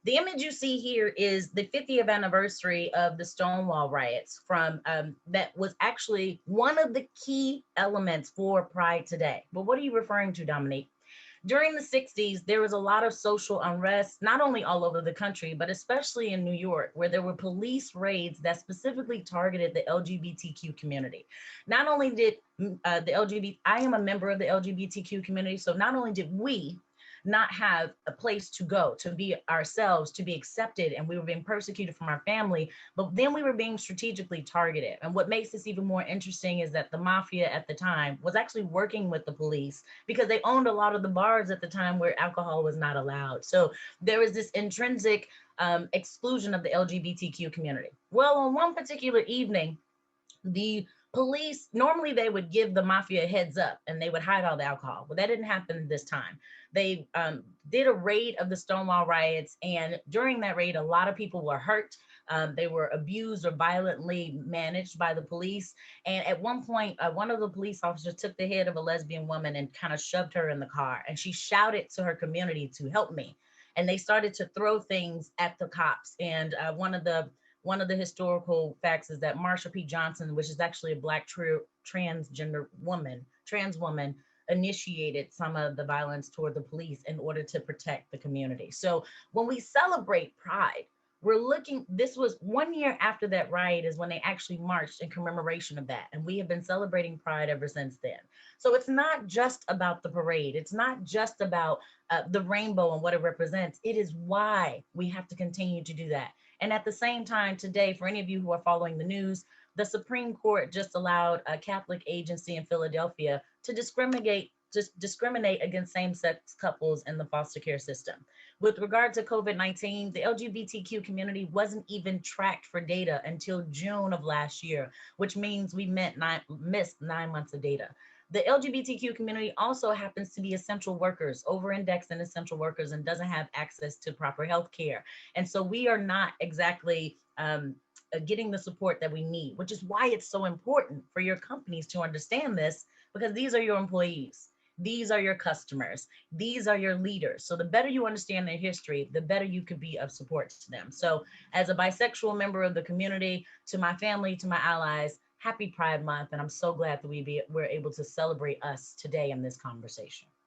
The image you see here is the 50th anniversary of the Stonewall riots from that was actually one of the key elements for Pride today. But what are you referring to, Dominique? During the 60s, there was a lot of social unrest, not only all over the country, but especially in New York, where there were police raids that specifically targeted the LGBTQ community. Not only did the LGBT, I am a member of the LGBTQ community, so not only did we not have a place to go, to be ourselves, to be accepted, and we were being persecuted from our family, but then we were being strategically targeted. And what makes this even more interesting is that the mafia at the time was actually working with the police because they owned a lot of the bars at the time where alcohol was not allowed. So there was this intrinsic exclusion of the LGBTQ community. Well, on one particular evening, the police, normally they would give the mafia a heads up and they would hide all the alcohol, but that didn't happen this time. They did a raid of the Stonewall riots, and during that raid, a lot of people were hurt. They were abused or violently managed by the police. And at one point, one of the police officers took the head of a lesbian woman and kind of shoved her in the car. And she shouted to her community to help me. And they started to throw things at the cops. And one of the historical facts is that Marsha P. Johnson, which is actually a Black trans woman, initiated some of the violence toward the police in order to protect the community. So when we celebrate Pride, this was 1 year after that riot is when they actually marched in commemoration of that. And we have been celebrating Pride ever since then. So it's not just about the parade. It's not just about the rainbow and what it represents. It is why we have to continue to do that. And at the same time today, for any of you who are following the news, the Supreme Court just allowed a Catholic agency in Philadelphia to discriminate against same-sex couples in the foster care system. With regard to COVID-19, the LGBTQ community wasn't even tracked for data until June of last year, which means we missed 9 months of data. The LGBTQ community also happens to be essential workers, over-indexed in essential workers, and doesn't have access to proper health care. And so we are not exactly getting the support that we need, which is why it's so important for your companies to understand this, because these are your employees. These are your customers. These are your leaders. So the better you understand their history, the better you could be of support to them. So as a bisexual member of the community, to my family, to my allies, happy Pride Month. And I'm so glad that we're able to celebrate us today in this conversation.